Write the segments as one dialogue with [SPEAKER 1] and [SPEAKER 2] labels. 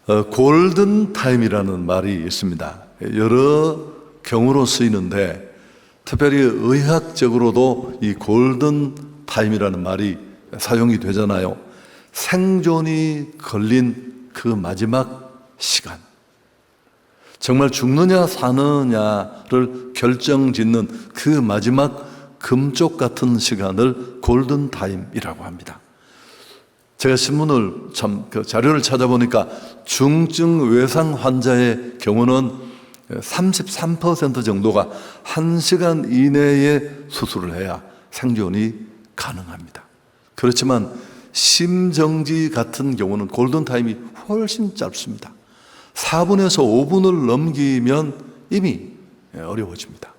[SPEAKER 1] 골든 타임이라는 말이 있습니다. 여러 경우로 쓰이는데 특별히 의학적으로도 이 골든 타임이라는 말이 사용이 되잖아요. 생존이 걸린 그 마지막 시간, 정말 죽느냐 사느냐를 결정짓는 그 마지막 금쪽 같은 시간을 골든 타임이라고 합니다. 제가 신문을 자료를 찾아보니까 중증 외상 환자의 경우는 33% 정도가 1시간 이내에 수술을 해야 생존이 가능합니다. 그렇지만 심정지 같은 경우는 골든타임이 훨씬 짧습니다. 4분에서 5분을 넘기면 이미 어려워집니다.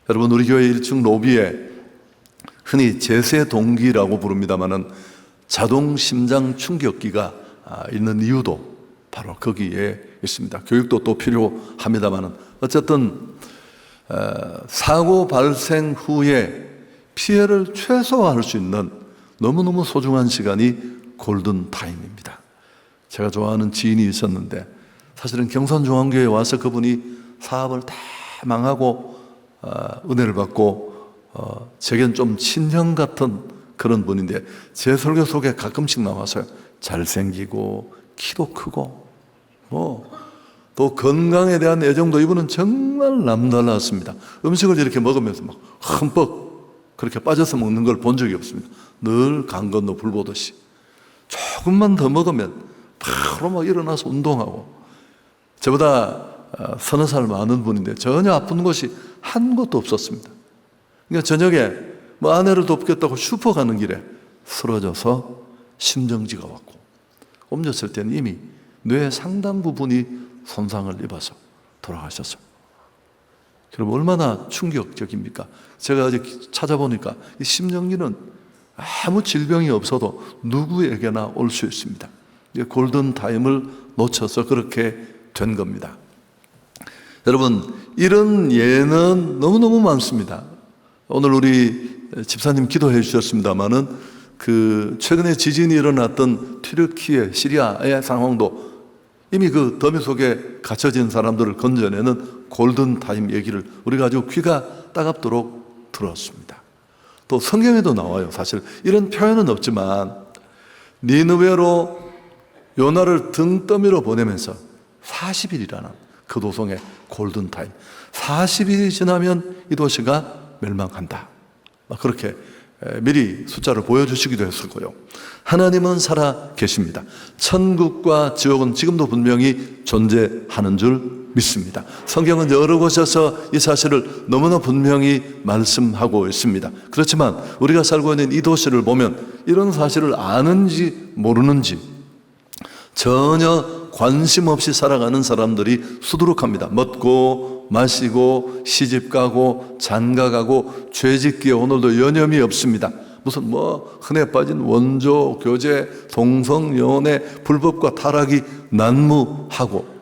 [SPEAKER 1] 여러분, 우리 교회 1층 로비에 흔히 제세동기라고 부릅니다마는 자동 심장 충격기가 있는 이유도 바로 거기에 있습니다. 교육도 또 필요합니다마는 어쨌든 사고 발생 후에 피해를 최소화할 수 있는 너무너무 소중한 시간이 골든타임입니다. 제가 좋아하는 지인이 있었는데 사실은 경산중앙교회에 와서 그분이 사업을 다 망하고 은혜를 받고 제겐 좀 친형 같은 그런 분인데 제 설교 속에 가끔씩 나와서요, 잘생기고 키도 크고 또 건강에 대한 애정도 이분은 정말 남달랐습니다. 음식을 이렇게 먹으면서 막 흠뻑 그렇게 빠져서 먹는 걸 본 적이 없습니다. 늘 강 건너 불 보듯이 조금만 더 먹으면 바로 막 일어나서 운동하고, 저보다 서너 살 많은 분인데 전혀 아픈 곳이 한 곳도 없었습니다. 그러니까 저녁에 아내를 돕겠다고 슈퍼 가는 길에 쓰러져서 심정지가 왔고 옮겼을 때는 이미 뇌 상당 부분이 손상을 입어서 돌아가셨어요. 여러분, 얼마나 충격적입니까? 제가 어제 찾아보니까 이 심정지는 아무 질병이 없어도 누구에게나 올 수 있습니다. 골든타임을 놓쳐서 그렇게 된 겁니다. 여러분, 이런 예는 너무너무 많습니다. 오늘 우리 집사님 기도해 주셨습니다마는 최근에 지진이 일어났던 튀르키예, 시리아의 상황도 이미 그 더미 속에 갇혀진 사람들을 건져내는 골든타임 얘기를 우리가 아주 귀가 따갑도록 들었습니다. 또 성경에도 나와요. 사실 이런 표현은 없지만 니느웨로 요나를 등더미로 보내면서 40일이라는 그 도성의 골든타임, 40일이 지나면 이 도시가 멸망한다, 그렇게 미리 숫자를 보여주시기도 했었고요. 하나님은 살아 계십니다. 천국과 지옥은 지금도 분명히 존재하는 줄 믿습니다. 성경은 여러 곳에서 이 사실을 너무나 분명히 말씀하고 있습니다. 그렇지만 우리가 살고 있는 이 도시를 보면 이런 사실을 아는지 모르는지 전혀 관심 없이 살아가는 사람들이 수두룩합니다. 먹고 마시고 시집가고 장가가고 죄짓기에 오늘도 여념이 없습니다. 무슨 흔해 빠진 원조, 교제, 동성, 연애, 불법과 타락이 난무하고,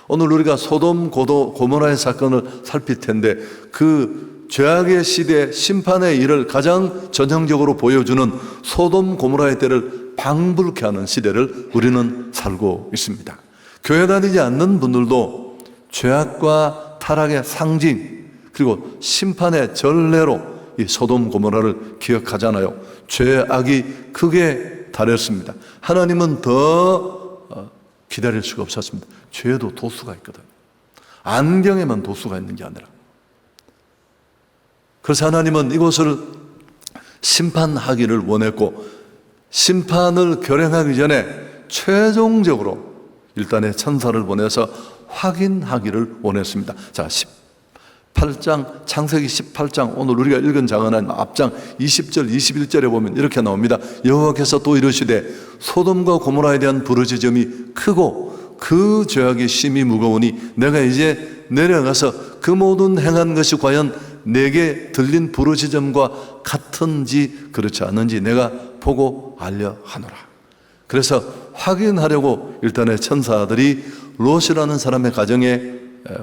[SPEAKER 1] 오늘 우리가 소돔, 고모라의 사건을 살필 텐데 그 죄악의 시대 심판의 일을 가장 전형적으로 보여주는 소돔, 고모라의 때를 방불케 하는 시대를 우리는 살고 있습니다. 교회 다니지 않는 분들도 죄악과 타락의 상징, 그리고 심판의 전례로 이 소돔 고모라를 기억하잖아요. 죄악이 크게 달했습니다. 하나님은 더 기다릴 수가 없었습니다. 죄에도 도수가 있거든요. 안경에만 도수가 있는 게 아니라. 그래서 하나님은 이곳을 심판하기를 원했고, 심판을 결행하기 전에 최종적으로 일단의 천사를 보내서 확인하기를 원했습니다. 자, 18장, 창세기 18장, 오늘 우리가 읽은 장은 앞장 20절, 21절에 보면 이렇게 나옵니다. 여호와께서 또 이르시되 소돔과 고모라에 대한 부르짖음이 크고 그 죄악이 심히 무거우니 내가 이제 내려가서 그 모든 행한 것이 과연 내게 들린 부르짖음과 같은지 그렇지 않은지 내가 보고 알려 하노라. 그래서 확인하려고 일단의 천사들이 롯이라는 사람의 가정에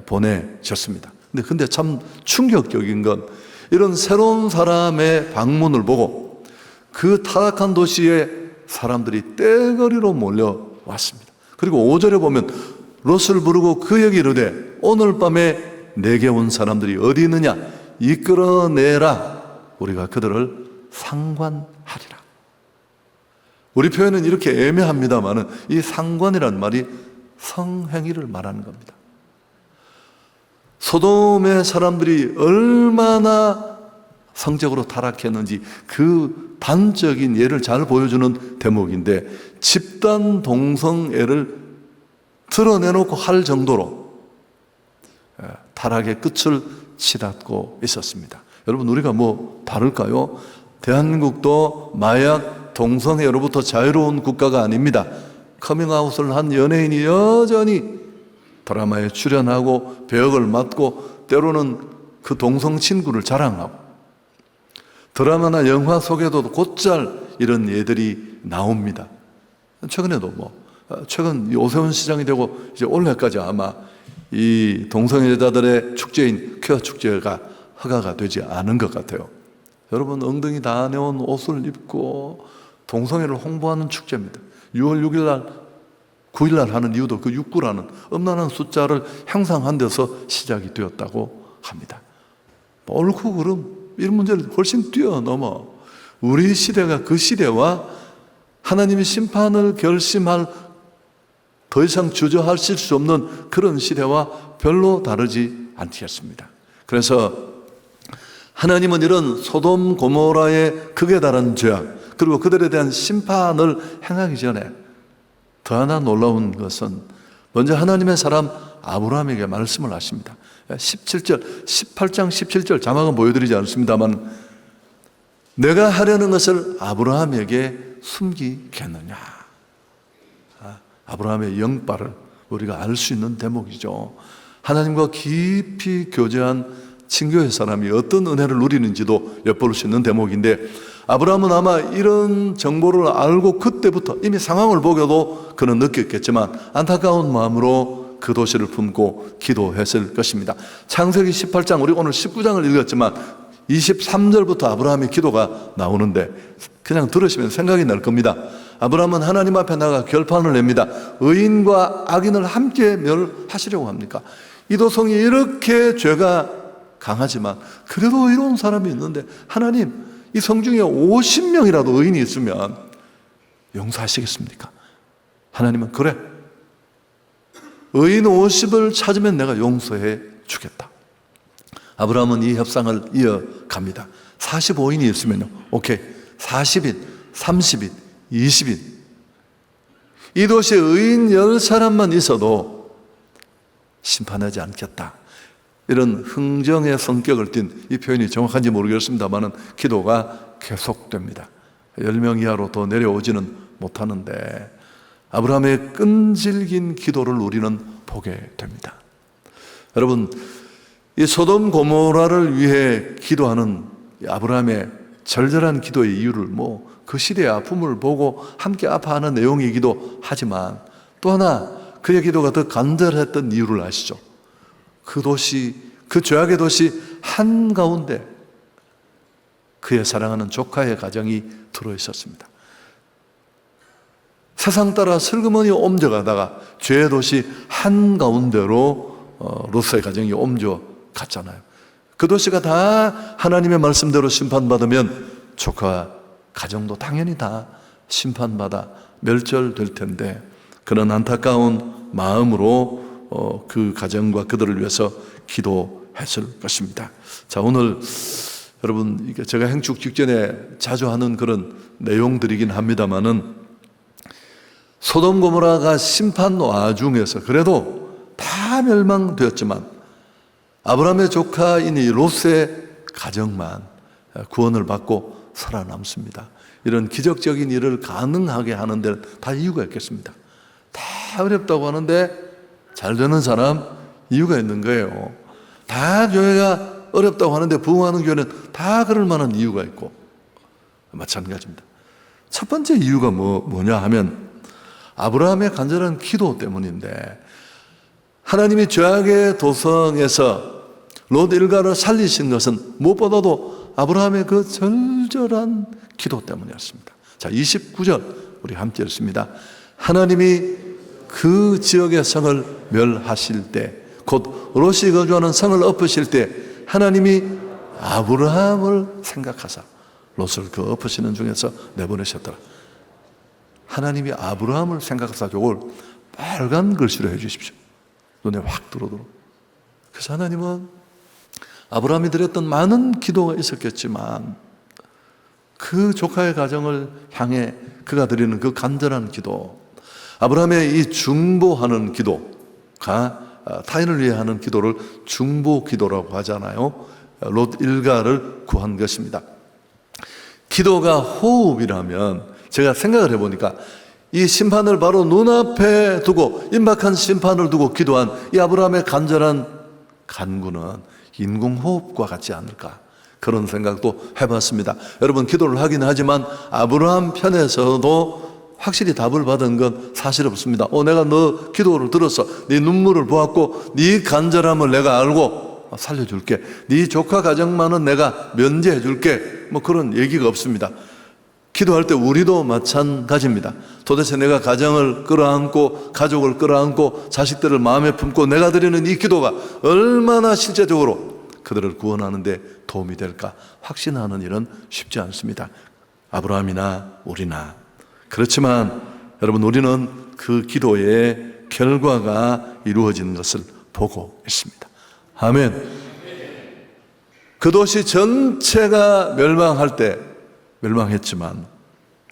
[SPEAKER 1] 보내셨습니다. 근데 참 충격적인 건 이런 새로운 사람의 방문을 보고 그 타락한 도시에 사람들이 떼거리로 몰려왔습니다. 그리고 5절에 보면 롯을 부르고 그에게 이르되 오늘 밤에 내게 온 사람들이 어디 있느냐 이끌어내라 우리가 그들을 상관하리라. 우리 표현은 이렇게 애매합니다만 이 상관이란 말이 성행위를 말하는 겁니다. 소돔의 사람들이 얼마나 성적으로 타락했는지 그 단적인 예를 잘 보여주는 대목인데, 집단 동성애를 드러내놓고 할 정도로 타락의 끝을 치닫고 있었습니다. 여러분, 우리가 뭐 다를까요? 대한민국도 마약 동성애로부터 자유로운 국가가 아닙니다. 커밍아웃을 한 연예인이 여전히 드라마에 출연하고 배역을 맡고 때로는 그 동성 친구를 자랑하고, 드라마나 영화 속에도 곧잘 이런 예들이 나옵니다. 최근에도 최근 오세훈 시장이 되고 이제 올해까지 아마 이 동성애자들의 축제인 퀴어 축제가 허가가 되지 않은 것 같아요. 여러분, 엉덩이 다 내온 옷을 입고 동성애를 홍보하는 축제입니다. 6월 6일 날 9일 날 하는 이유도 그 69라는 엄난한 숫자를 형상한 데서 시작이 되었다고 합니다. 옳고 그름 이런 문제를 훨씬 뛰어넘어 우리 시대가 그 시대와 하나님의 심판을 결심할 더 이상 주저하실 수 없는 그런 시대와 별로 다르지 않겠습니다. 그래서 하나님은 이런 소돔 고모라의 극에 달한 죄악 그리고 그들에 대한 심판을 행하기 전에 더 하나 놀라운 것은 먼저 하나님의 사람 아브라함에게 말씀을 하십니다. 17절, 18장 17절 자막은 보여드리지 않습니다만, 내가 하려는 것을 아브라함에게 숨기겠느냐. 아브라함의 영빨을 우리가 알 수 있는 대목이죠. 하나님과 깊이 교제한 친교의 사람이 어떤 은혜를 누리는지도 엿볼 수 있는 대목인데, 아브라함은 아마 이런 정보를 알고 그때부터 이미 상황을 보고도 그는 느꼈겠지만 안타까운 마음으로 그 도시를 품고 기도했을 것입니다. 창세기 18장, 우리 오늘 19장을 읽었지만 23절부터 아브라함의 기도가 나오는데 그냥 들으시면 생각이 날 겁니다. 아브라함은 하나님 앞에 나가 결판을 냅니다. 의인과 악인을 함께 멸하시려고 합니까? 이 도성이 이렇게 죄가 강하지만 그래도 이런 사람이 있는데, 하나님 이 성중에 50명이라도 의인이 있으면 용서하시겠습니까? 하나님은 그래, 의인 50을 찾으면 내가 용서해 주겠다. 아브라함은 이 협상을 이어갑니다. 45인이 있으면요, 오케이, 40인, 30인, 20인, 이 도시에 의인 10사람만 있어도 심판하지 않겠다. 이런 흥정의 성격을 띤, 이 표현이 정확한지 모르겠습니다만 기도가 계속됩니다. 10명 이하로 더 내려오지는 못하는데 아브라함의 끈질긴 기도를 우리는 보게 됩니다. 여러분, 이 소돔 고모라를 위해 기도하는 아브라함의 절절한 기도의 이유를 그 시대의 아픔을 보고 함께 아파하는 내용이기도 하지만, 또 하나 그의 기도가 더 간절했던 이유를 아시죠? 그 도시, 그 죄악의 도시 한가운데 그의 사랑하는 조카의 가정이 들어있었습니다. 세상 따라 슬그머니 옮겨가다가 죄의 도시 한가운데로 롯의 가정이 옮겨갔잖아요. 그 도시가 다 하나님의 말씀대로 심판받으면 조카 가정도 당연히 다 심판받아 멸절될 텐데, 그런 안타까운 마음으로 그 가정과 그들을 위해서 기도했을 것입니다. 자, 오늘 여러분, 이게 제가 행축 직전에 자주 하는 그런 내용들이긴 합니다만은, 소돔 고모라가 심판 와중에서 그래도 다 멸망되었지만 아브라함의 조카인 이 롯의 가정만 구원을 받고 살아남습니다. 이런 기적적인 일을 가능하게 하는 데는 다 이유가 있겠습니다. 다 어렵다고 하는데 잘 되는 사람 이유가 있는 거예요. 다 교회가 어렵다고 하는데 부흥하는 교회는 다 그럴 만한 이유가 있고 마찬가지입니다. 첫 번째 이유가 뭐냐 하면 아브라함의 간절한 기도 때문인데, 하나님이 죄악의 도성에서 롯 일가를 살리신 것은 무엇보다도 아브라함의 그 절절한 기도 때문이었습니다. 자, 29절 우리 함께 읽습니다. 하나님이 그 지역의 성을 멸하실 때, 곧 롯이 거주하는 성을 엎으실 때 하나님이 아브라함을 생각하사 롯을 그 엎으시는 중에서 내보내셨더라. 하나님이 아브라함을 생각하사 저걸 빨간 글씨로 해주십시오. 눈에 확 들어오도록. 그래서 하나님은 아브라함이 드렸던 많은 기도가 있었겠지만 그 조카의 가정을 향해 그가 드리는 그 간절한 기도, 아브라함의 이 중보하는 기도가 타인을 위해 하는 기도를 중보 기도라고 하잖아요. 롯 일가를 구한 것입니다. 기도가 호흡이라면, 제가 생각을 해보니까 이 심판을 바로 눈앞에 두고, 임박한 심판을 두고 기도한 이 아브라함의 간절한 간구는 인공호흡과 같지 않을까, 그런 생각도 해봤습니다. 여러분, 기도를 하긴 하지만 아브라함 편에서도 확실히 답을 받은 건 사실 없습니다. 내가 너 기도를 들었어. 네 눈물을 보았고 네 간절함을 내가 알고 살려줄게. 네 조카 가정만은 내가 면제해줄게. 그런 얘기가 없습니다. 기도할 때 우리도 마찬가지입니다. 도대체 내가 가정을 끌어안고 가족을 끌어안고 자식들을 마음에 품고 내가 드리는 이 기도가 얼마나 실제적으로 그들을 구원하는 데 도움이 될까 확신하는 일은 쉽지 않습니다. 아브라함이나 우리나. 그렇지만 여러분, 우리는 그 기도의 결과가 이루어지는 것을 보고 있습니다. 아멘. 그 도시 전체가 멸망할 때 멸망했지만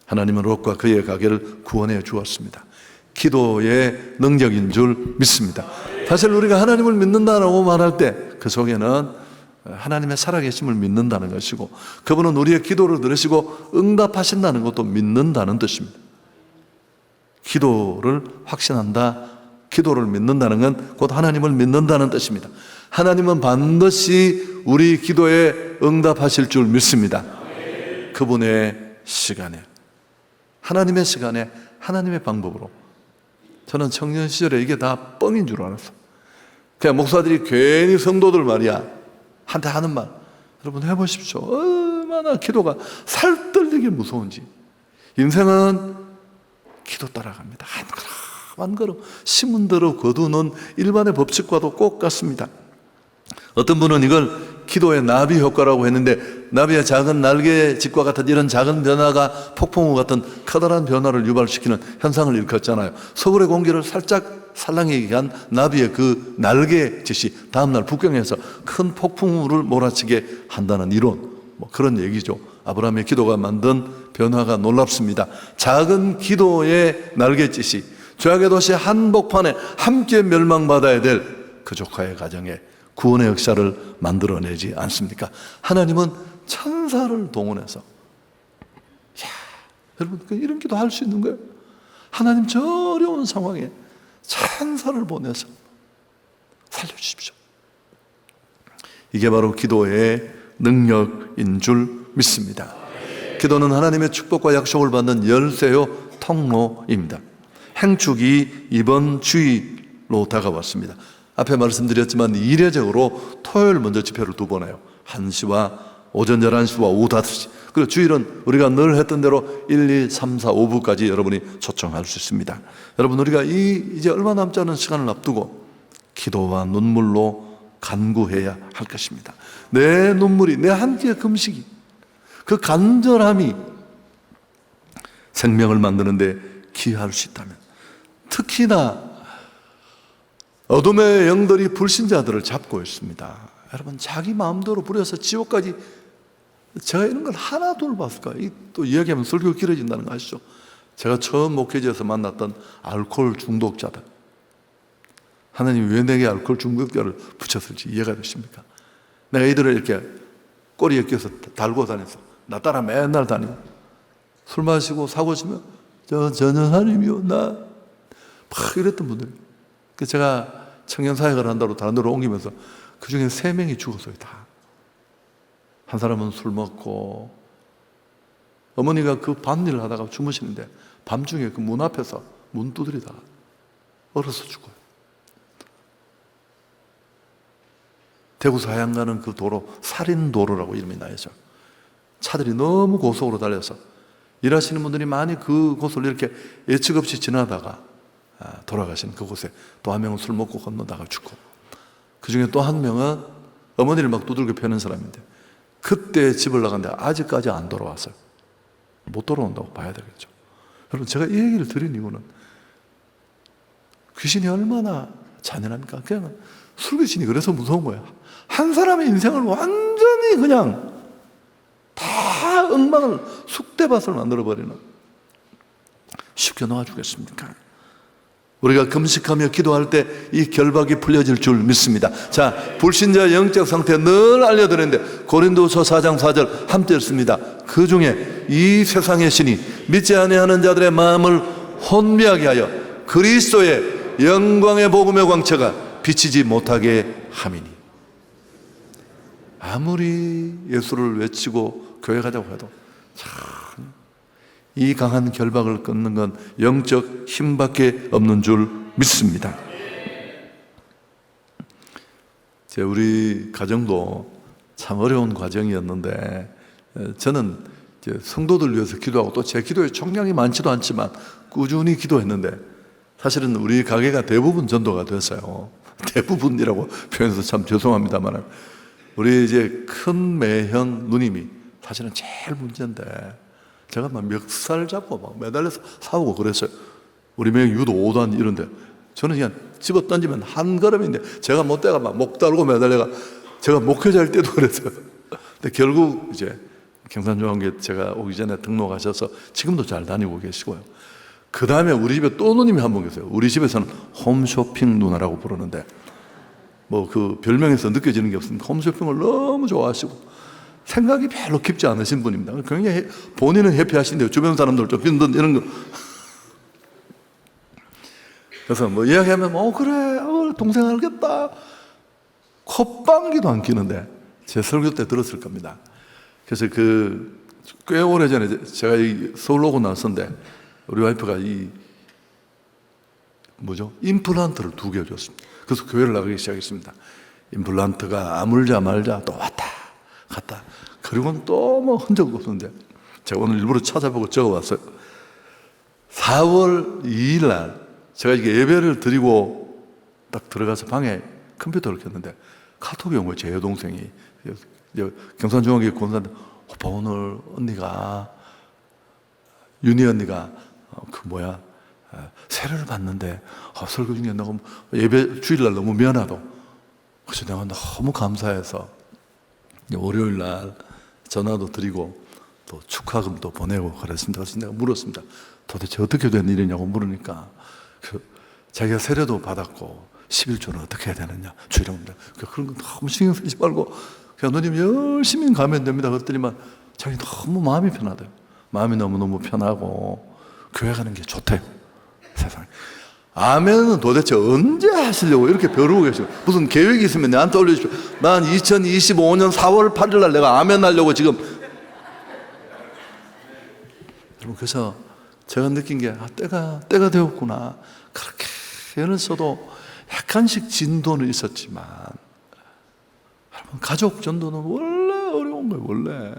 [SPEAKER 1] 하나님은 롯과 그의 가게를 구원해 주었습니다. 기도의 능력인 줄 믿습니다. 사실 우리가 하나님을 믿는다라고 말할 때 그 속에는 하나님의 살아계심을 믿는다는 것이고, 그분은 우리의 기도를 들으시고 응답하신다는 것도 믿는다는 뜻입니다. 기도를 확신한다, 기도를 믿는다는 건 곧 하나님을 믿는다는 뜻입니다. 하나님은 반드시 우리 기도에 응답하실 줄 믿습니다. 그분의 시간에, 하나님의 시간에, 하나님의 방법으로. 저는 청년 시절에 이게 다 뻥인 줄 알았어. 그냥 목사들이 괜히 성도들 말이야 한테 하는 말, 여러분 해보십시오. 얼마나 기도가 살떨리게 무서운지. 인생은 기도 따라갑니다. 한 걸음 한 걸음 신문대로 거두는 일반의 법칙과도 꼭 같습니다. 어떤 분은 이걸 기도의 나비 효과라고 했는데, 나비의 작은 날개짓과 같은 이런 작은 변화가 폭풍우 같은 커다란 변화를 유발시키는 현상을 일으켰잖아요. 서울의 공기를 살짝 살랑이게 한 나비의 그 날개짓이 다음날 북경에서 큰 폭풍우를 몰아치게 한다는 이론, 그런 얘기죠. 아브라함의 기도가 만든 변화가 놀랍습니다. 작은 기도의 날개짓이 죄악의 도시 한복판에 함께 멸망받아야 될 그 조카의 가정에 구원의 역사를 만들어내지 않습니까? 하나님은 천사를 동원해서, 여러분 이런 기도 할 수 있는 거예요. 하나님 저 어려운 상황에 천사를 보내서 살려주십시오. 이게 바로 기도의 능력인 줄 믿습니다. 기도는 하나님의 축복과 약속을 받는 열쇠요 통로입니다. 행축이 이번 주일로 다가왔습니다. 앞에 말씀드렸지만 이례적으로 토요일 먼저 집회를 2번 해요. 1시와 오전 11시와 오후 5시. 그리고 주일은 우리가 늘 했던 대로 1, 2, 3, 4, 5부까지 여러분이 초청할 수 있습니다. 여러분, 우리가 이제 얼마 남지 않은 시간을 앞두고 기도와 눈물로 간구해야 할 것입니다. 내 눈물이, 내 한 끼의 금식이, 그 간절함이 생명을 만드는데 기여할 수 있다면, 특히나 어둠의 영들이 불신자들을 잡고 있습니다. 여러분, 자기 마음대로 부려서 지옥까지, 제가 이런 걸 하나 둘 봤을까? 또 이야기하면 설교 길어진다는 거 아시죠? 제가 처음 목회지에서 만났던 알코올 중독자들, 하나님이 왜 내게 알코올 중독자를 붙였을지 이해가 되십니까? 내가 이들을 이렇게 꼬리에 껴서 달고 다녔어. 나 따라 맨날 다니고 술 마시고 사고 치면 전현사님이요 나 막 이랬던 분들. 그래서 제가 청년 사역을 한다고 다른 데로 옮기면서 그 중에 3명이 죽었어요. 다. 한 사람은 술 먹고, 어머니가 그 밭일을 하다가 주무시는데 밤중에 그 문 앞에서 문 두드리다가 얼어서 죽어요. 대구 사양 가는 그 도로, 살인도로라고 이름이 나야죠. 차들이 너무 고속으로 달려서 일하시는 분들이 많이 그곳을 이렇게 예측 없이 지나다가 돌아가신 그곳에 또 한 명은 술 먹고 건너다가 죽고, 그 중에 또 한 명은 어머니를 막 두들겨 패는 사람인데 그때 집을 나갔는데 아직까지 안 돌아왔어요. 못 돌아온다고 봐야 되겠죠. 여러분, 제가 이 얘기를 드린 이유는 귀신이 얼마나 잔인합니까? 그냥 술귀신이 그래서 무서운 거예요. 한 사람의 인생을 완전히 그냥 다 엉망을, 쑥대밭을 만들어버리는. 쉽게 놓아주겠습니까? 우리가 금식하며 기도할 때 이 결박이 풀려질 줄 믿습니다. 자, 불신자의 영적 상태 늘 알려드렸는데 고린도서 4장 4절 함께 읽습니다. 그 중에 이 세상의 신이 믿지 아니하는 자들의 마음을 혼미하게 하여 그리스도의 영광의 복음의 광채가 비치지 못하게 함이니. 아무리 예수를 외치고 교회 가자고 해도 참, 이 강한 결박을 끊는 건 영적 힘밖에 없는 줄 믿습니다. 우리 가정도 참 어려운 과정이었는데, 저는 성도들 위해서 기도하고 또 제 기도에 총량이 많지도 않지만 꾸준히 기도했는데, 사실은 우리 가게가 대부분 전도가 됐어요. 대부분이라고 표현해서 참 죄송합니다만, 우리 이제 큰 매형 누님이 사실은 제일 문제인데, 제가 막 멱살 잡고 막 매달려서 싸우고 그랬어요. 우리 매형 유도 5단 이런데 저는 그냥 집어 던지면 한 걸음인데 제가 못 대가 막 목 달고 매달려가, 제가 목회자일 때도 그랬어요. 근데 결국 이제 경산중앙교회 제가 오기 전에 등록하셔서 지금도 잘 다니고 계시고요. 그 다음에 우리 집에 또 누님이 한 분 계세요. 우리 집에서는 홈쇼핑 누나라고 부르는데, 뭐 그 별명에서 느껴지는 게 없습니다. 홈쇼핑을 너무 좋아하시고 생각이 별로 깊지 않으신 분입니다. 굉장히 본인은 해피하신데요, 주변 사람들 좀 힘든 이런 거. 그래서 뭐 이야기하면 그래, 동생 알겠다. 콧방귀도 안 끼는데 제 설교 때 들었을 겁니다. 그래서 꽤 오래전에 제가 서울 오고 나서인데 우리 와이프가 임플란트를 2개 줬습니다. 그래서 교회를 나가기 시작했습니다. 임플란트가 아물자 말자 또 왔다 갔다. 그리고는 또 뭐 흔적 없는데 제가 오늘 일부러 찾아보고 적어왔어요. 4월 2일 날 제가 이게 예배를 드리고 딱 들어가서 방에 컴퓨터를 켰는데 카톡이 온 거예요. 제 여동생이 경산중앙교회 권사한테, 오빠 오늘 언니가, 윤희 언니가 세례를 받는데 설교 중에 너무 예배 주일날 너무 미안하다고. 그래서 내가 너무 감사해서 월요일 날 전화도 드리고 또 축하금도 보내고 그랬습니다. 그래서 내가 물었습니다. 도대체 어떻게 된 일이냐고 물으니까 자기가 세례도 받았고 11조는 어떻게 해야 되느냐, 주일입니다. 그런 거 너무 신경 쓰지 말고 그냥 누님 열심히 가면 됩니다. 그랬더니만 자기 너무 마음이 편하대요. 마음이 너무너무 편하고 교회 가는 게 좋대요. 세상에. 아멘은 도대체 언제 하시려고 이렇게 벼르고 계시고, 무슨 계획이 있으면 내한테 올려주십시오. 난 2025년 4월 8일 날 내가 아멘 하려고 지금. 여러분, 그래서 제가 느낀 게 때가 되었구나. 그렇게 애를 써도 약간씩 진도는 있었지만, 여러분, 가족 전도는 원래 어려운 거예요. 원래.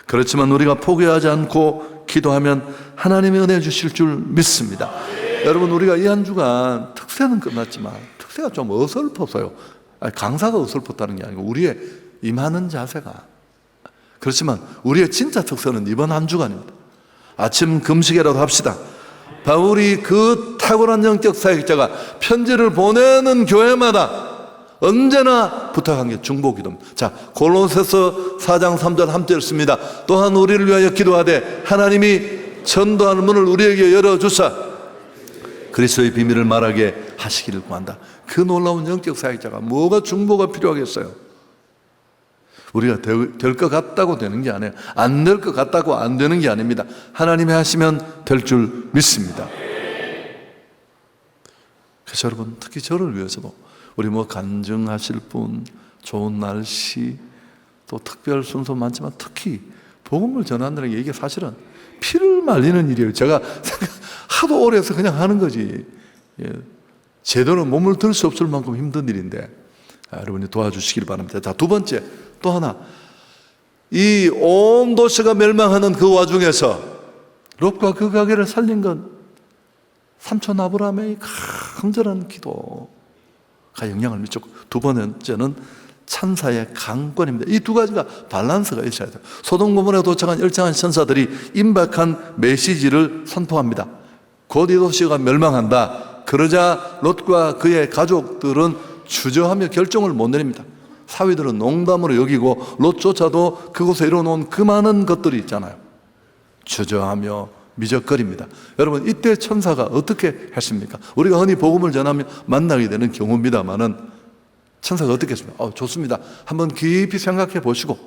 [SPEAKER 1] 그렇지만 우리가 포기하지 않고 기도하면 하나님의 은혜 주실 줄 믿습니다. 여러분, 우리가 이 한 주간 특세는 끝났지만 특세가 좀 어설펐어요. 강사가 어설펐다는 게 아니고 우리의 임하는 자세가. 그렇지만 우리의 진짜 특세는 이번 한 주간입니다. 아침 금식이라도 합시다. 바울이 그 탁월한 영적 사역자가 편지를 보내는 교회마다 언제나 부탁한 게 중보기도입니다. 자, 골로새서 4장 3절 함께 읽습니다. 또한 우리를 위하여 기도하되 하나님이 전도하는 문을 우리에게 열어주사 그리스도의 비밀을 말하게 하시기를 구한다. 그 놀라운 영적 사역자가 뭐가 중보가 필요하겠어요? 우리가 될 것 같다고 되는 게 아니에요. 안 될 것 같다고 안 되는 게 아닙니다. 하나님이 하시면 될 줄 믿습니다. 그래서 여러분, 특히 저를 위해서도 우리 간증하실 분, 좋은 날씨, 또 특별 순서 많지만 특히 복음을 전한다는 게 이게 사실은 피를 말리는 일이에요. 제가 하도 오래 해서 그냥 하는 거지. 제대로 몸을 들 수 없을 만큼 힘든 일인데 여러분이 도와주시길 바랍니다. 자, 두 번째, 또 하나. 이 온 도시가 멸망하는 그 와중에서 롯과 그 가게를 살린 건 삼촌 아브라함의 간절한 기도가 영향을 미쳤고, 두 번째는 천사의 강권입니다. 이 두 가지가 밸런스가 있어야 돼요. 소돔 고모라에 도착한 열창한 천사들이 임박한 메시지를 선포합니다. 곧 이 도시가 멸망한다. 그러자 롯과 그의 가족들은 주저하며 결정을 못 내립니다. 사위들은 농담으로 여기고 롯조차도 그곳에 이뤄놓은 그 많은 것들이 있잖아요. 주저하며 미적거립니다. 여러분, 이때 천사가 어떻게 했습니까? 우리가 흔히 복음을 전하며 만나게 되는 경우입니다만은 천사가 어떻게 했습니까? 좋습니다. 한번 깊이 생각해 보시고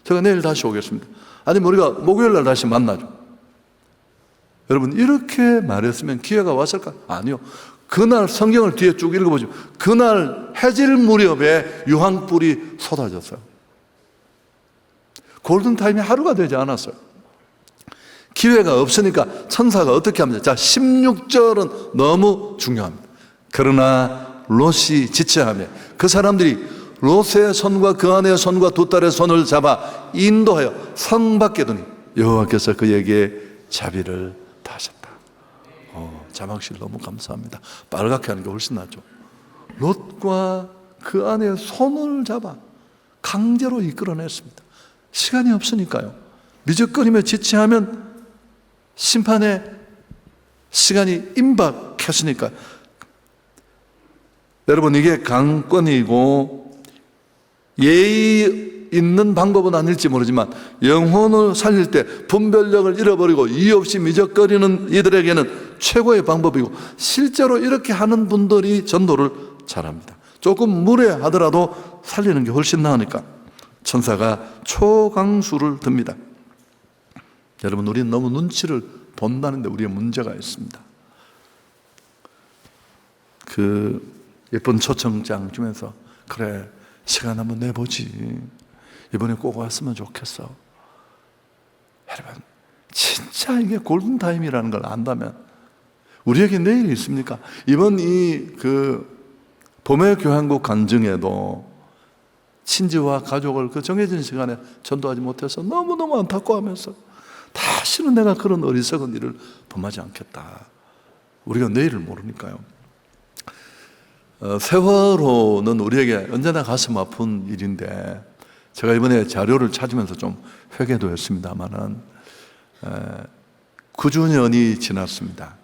[SPEAKER 1] 제가 내일 다시 오겠습니다. 아니면 우리가 목요일 날 다시 만나죠. 여러분, 이렇게 말했으면 기회가 왔을까? 아니요. 그날 성경을 뒤에 쭉 읽어보죠. 그날 해질 무렵에 유황불이 쏟아졌어요. 골든타임이 하루가 되지 않았어요. 기회가 없으니까 천사가 어떻게 합니까? 자, 16절은 너무 중요합니다. 그러나 롯이 지체하며 그 사람들이 롯의 손과 그 아내의 손과 두 딸의 손을 잡아 인도하여 성 밖에 두니 여호와께서 그에게 자비를 다하셨다. 자막실 너무 감사합니다. 빨갛게 하는 게 훨씬 낫죠. 롯과 그 아내의 손을 잡아 강제로 이끌어냈습니다. 시간이 없으니까요. 미적거리며 지체하면 심판의 시간이 임박했으니까. 여러분, 이게 강권이고 예의 있는 방법은 아닐지 모르지만 영혼을 살릴 때 분별력을 잃어버리고 이유 없이 미적거리는 이들에게는 최고의 방법이고, 실제로 이렇게 하는 분들이 전도를 잘합니다. 조금 무례하더라도 살리는 게 훨씬 나으니까 천사가 초강수를 듭니다. 여러분, 우리는 너무 눈치를 본다는 데 우리의 문제가 있습니다. 그 예쁜 초청장 주면서 그래, 시간 한번 내보지, 이번에 꼭 왔으면 좋겠어. 여러분, 진짜 이게 골든타임이라는 걸 안다면 우리에게 내일이 있습니까? 이번 봄의 교향곡 간증에도 친지와 가족을 그 정해진 시간에 전도하지 못해서 너무너무 안타까워하면서 다시는 내가 그런 어리석은 일을 범하지 않겠다. 우리가 내일을 모르니까요. 세월호는 우리에게 언제나 가슴 아픈 일인데, 제가 이번에 자료를 찾으면서 좀 회개도 했습니다만은 9주년이 지났습니다.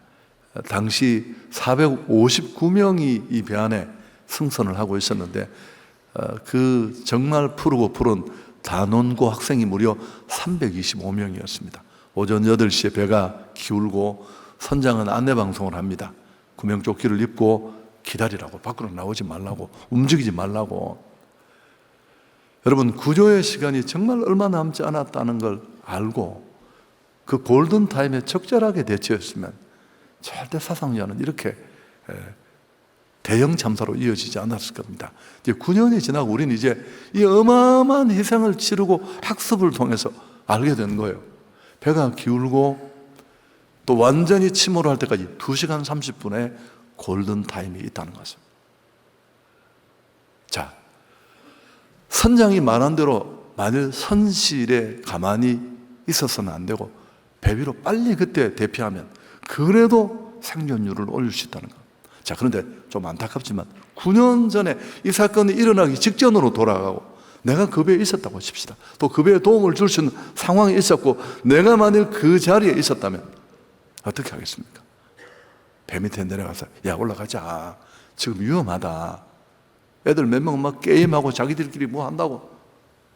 [SPEAKER 1] 당시 459명이 이 배 안에 승선을 하고 있었는데 그 정말 푸르고 푸른 단원고 학생이 무려 325명이었습니다. 오전 8시에 배가 기울고 선장은 안내방송을 합니다. 구명조끼를 입고 기다리라고, 밖으로 나오지 말라고, 움직이지 말라고. 여러분, 구조의 시간이 정말 얼마 남지 않았다는 걸 알고 그 골든타임에 적절하게 대처했으면 절대 사상자는 이렇게 대형 참사로 이어지지 않았을 겁니다. 이제 9년이 지나고 우리는 이제 이 어마어마한 희생을 치르고 학습을 통해서 알게 된 거예요. 배가 기울고 또 완전히 침몰할 때까지 2시간 30분의 골든타임이 있다는 것을. 자, 선장이 말한 대로 만일 선실에 가만히 있어서는 안 되고 배 위로 빨리 그때 대피하면 그래도 생존율을 올릴 수 있다는 것. 자, 그런데 좀 안타깝지만 9년 전에 이 사건이 일어나기 직전으로 돌아가고 내가 그 배에 있었다고 하십시다. 또 그 배에 도움을 줄 수 있는 상황이 있었고 내가 만일 그 자리에 있었다면 어떻게 하겠습니까? 배 밑에 내려가서 야, 올라가자, 지금 위험하다. 애들 몇 명 막 게임하고 자기들끼리 뭐 한다고.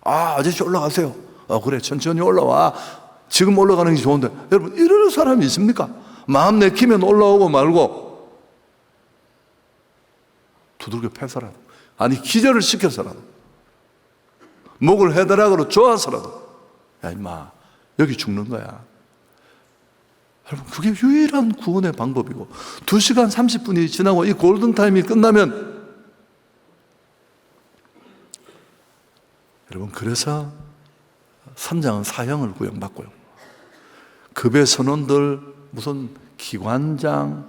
[SPEAKER 1] 아저씨 올라가세요. 그래, 천천히 올라와. 지금 올라가는 게 좋은데. 여러분, 이럴 사람이 있습니까? 마음 내키면 올라오고 말고 두들겨 패서라도, 아니 기절을 시켜서라도, 목을 해달라고 좋아서라도 야 임마, 여기 죽는 거야. 여러분, 그게 유일한 구원의 방법이고 2시간 30분이 지나고 이 골든타임이 끝나면, 여러분, 그래서 선장은 사형을 구형받고요. 그 배 선원들, 무슨 기관장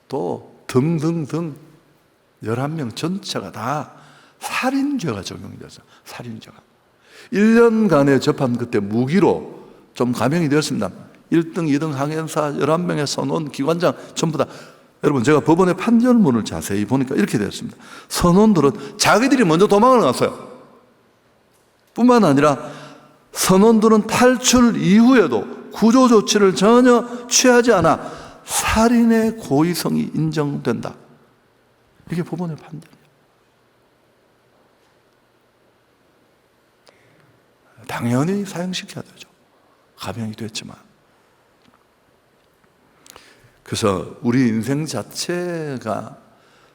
[SPEAKER 1] 또 등등등 11명 전체가 다 살인죄가 적용이 됐어요. 살인죄가. 1년간의 접한 그때 무기로 좀 감형이 되었습니다. 1등, 2등 항해사 11명의 선원, 기관장 전부 다. 여러분, 제가 법원의 판결문을 자세히 보니까 이렇게 되었습니다. 선원들은 자기들이 먼저 도망을 갔어요. 뿐만 아니라 선원들은 탈출 이후에도 구조 조치를 전혀 취하지 않아 살인의 고의성이 인정된다. 이게 법원의 판결이에요. 당연히 사형시켜야 되죠. 감형이 됐지만. 그래서 우리 인생 자체가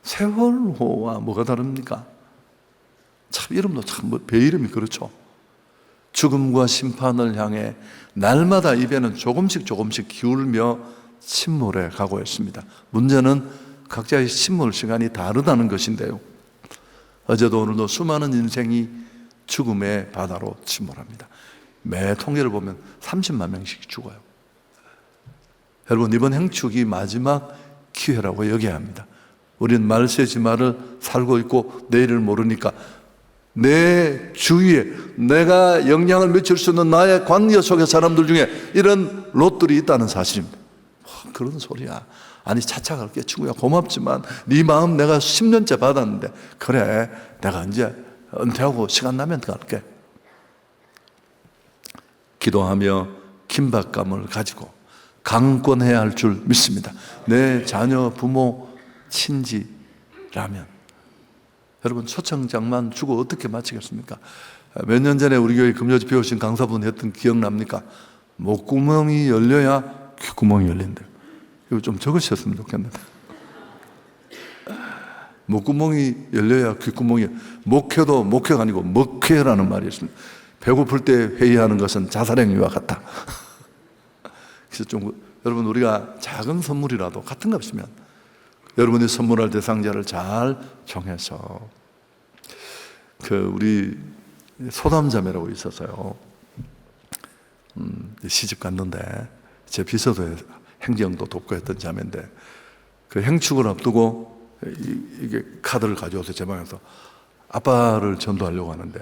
[SPEAKER 1] 세월호와 뭐가 다릅니까? 참 이름도 참 배 이름이 그렇죠. 죽음과 심판을 향해 날마다 이 배는 조금씩 기울며 침몰해 가고 있습니다. 문제는 각자의 침몰 시간이 다르다는 것인데요. 어제도 오늘도 수많은 인생이 죽음의 바다로 침몰합니다. 매 통계를 보면 30만 명씩 죽어요. 여러분, 이번 행축이 마지막 기회라고 여겨야 합니다. 우리는 말세지마를 살고 있고 내일을 모르니까 내 주위에 내가 영향을 미칠 수 있는 나의 관계 속의 사람들 중에 이런 롯들이 있다는 사실입니다. 그런 소리야. 아니, 차차 갈게 친구야, 고맙지만 네 마음 내가 10년째 받았는데 그래, 내가 이제 은퇴하고 시간 나면 갈게. 기도하며 긴박감을 가지고 강권해야 할 줄 믿습니다. 내 자녀, 부모, 친지라면. 여러분, 초청장만 주고 어떻게 마치겠습니까? 몇 년 전에 우리 교회 금요집 배우신 강사분 했던 기억납니까? 목구멍이 열려야 귓구멍이 열린대요. 이거 좀 적으셨으면 좋겠는데. 목구멍이 열려야 귓구멍이, 목회도 목회가 아니고 먹회라는 말이 있습니다. 배고플 때 회의하는 것은 자살행위와 같다. 그래서 좀, 여러분, 우리가 작은 선물이라도 같은 값이면 여러분이 선물할 대상자를 잘 정해서, 우리 소담자매라고 있었어요. 시집 갔는데 제 비서도에 행정도 돕고 했던 자매인데, 그 행축을 앞두고 이게 카드를 가져와서 제 방에서 아빠를 전도하려고 하는데,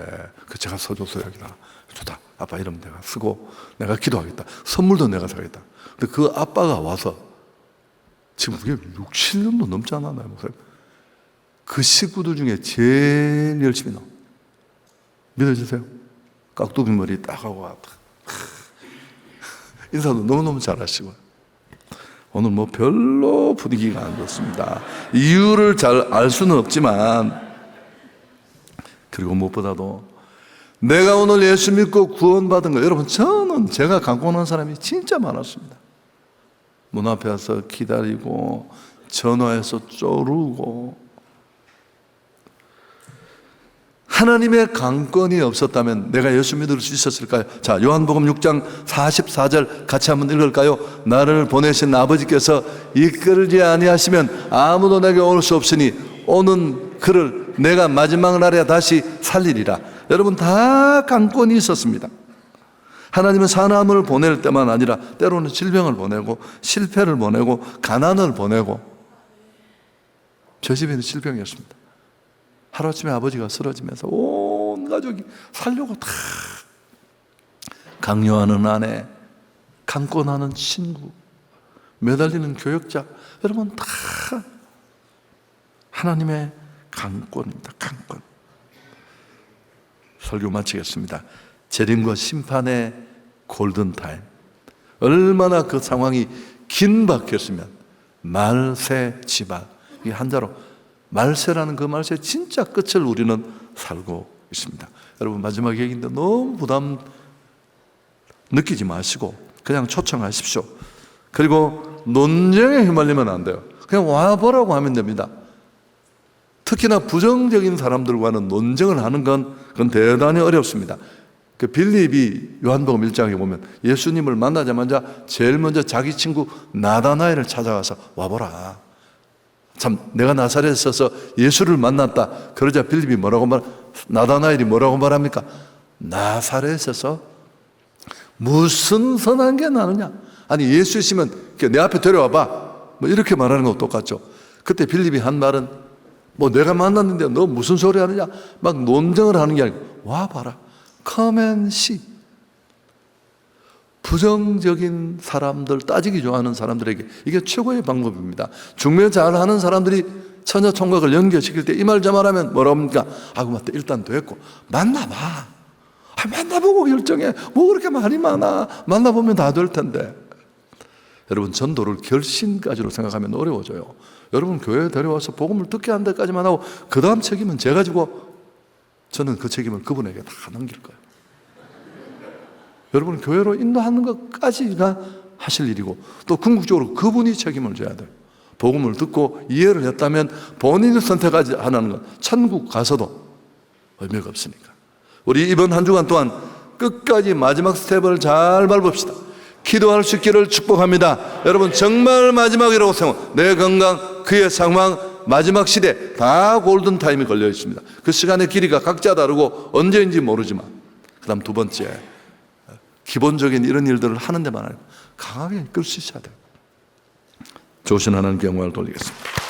[SPEAKER 1] 제가 써줬어요. 여기다. 좋다. 아빠 이름 내가 쓰고 내가 기도하겠다. 선물도 내가 사겠다. 근데 그 아빠가 와서 지금 그게 6, 7년도 넘지 않았나요? 그 식구들 중에 제일 열심히 나와. 믿어주세요? 깍두기 머리 딱 하고 인사도 너무너무 잘하시고, 오늘 뭐 별로 분위기가 안 좋습니다. 이유를 잘 알 수는 없지만, 그리고 무엇보다도 내가 오늘 예수 믿고 구원받은 거, 여러분, 저는 제가 강권한 사람이 진짜 많았습니다. 문 앞에 와서 기다리고 전화해서 쪼르고. 하나님의 강권이 없었다면 내가 예수 믿을 수 있었을까요? 자, 요한복음 6장 44절 같이 한번 읽을까요? 나를 보내신 아버지께서 이끌지 아니하시면 아무도 내게 올 수 없으니 오는 그를 내가 마지막 날에 다시 살리리라. 여러분, 다 강권이 있었습니다. 하나님은 사람을 보낼 때만 아니라 때로는 질병을 보내고 실패를 보내고 가난을 보내고. 저 집에는 질병이었습니다. 하루아침에 아버지가 쓰러지면서 온 가족이 살려고 다, 강요하는 아내, 강권하는 친구, 매달리는 교역자, 여러분 다 하나님의 강권입니다. 강권. 설교 마치겠습니다. 재림과 심판의 골든타임. 얼마나 그 상황이 긴박했으면 말세 지발, 이 한자로 말세라는 그 말세 진짜 끝을 우리는 살고 있습니다. 여러분, 마지막 얘기인데 너무 부담 느끼지 마시고 그냥 초청하십시오. 그리고 논쟁에 휘말리면 안 돼요. 그냥 와보라고 하면 됩니다. 특히나 부정적인 사람들과는 논쟁을 하는 그건 대단히 어렵습니다. 그 빌립이 요한복음 1장에 보면 예수님을 만나자마자 제일 먼저 자기 친구 나다나엘을 찾아가서 와보라. 참, 내가 나사렛에 있어서 예수를 만났다. 그러자 빌립이 나다나엘이 뭐라고 말합니까? 나사렛에서 무슨 선한 게 나느냐? 아니, 예수 있으면 내 앞에 데려와봐. 뭐 이렇게 말하는 거 똑같죠. 그때 빌립이 한 말은 뭐 내가 만났는데 너 무슨 소리 하느냐? 막 논쟁을 하는 게 아니고 와봐라. Come and see. 부정적인 사람들, 따지기 좋아하는 사람들에게 이게 최고의 방법입니다. 중매 잘하는 사람들이 처녀 총각을 연결시킬 때 이 말 저 말하면 뭐라고 합니까? 아이고 맞다, 일단 됐고 만나봐. 만나보고 결정해. 뭐 그렇게 말이 많아. 만나보면 다 될 텐데. 여러분, 전도를 결심까지로 생각하면 어려워져요. 여러분, 교회에 데려와서 복음을 듣게 한 데까지만 하고 그 다음 책임은 제가 지고 저는 그 책임을 그분에게 다 넘길 거예요. 여러분, 교회로 인도하는 것까지가 하실 일이고 또 궁극적으로 그분이 책임을 져야 돼요. 복음을 듣고 이해를 했다면 본인이 선택하지 않는 건 천국 가서도 의미가 없으니까. 우리 이번 한 주간 동안 끝까지 마지막 스텝을 잘 밟읍시다. 기도할 수 있기를 축복합니다. 여러분, 정말 마지막이라고 생각, 내 건강, 그의 상황, 마지막 시대 다 골든타임이 걸려 있습니다. 그 시간의 길이가 각자 다르고 언제인지 모르지만, 그 다음 두 번째, 기본적인 이런 일들을 하는 데만 아니고 강하게 이끌 수 있어야 돼요. 좋으신 하나님께 영광을 돌리겠습니다.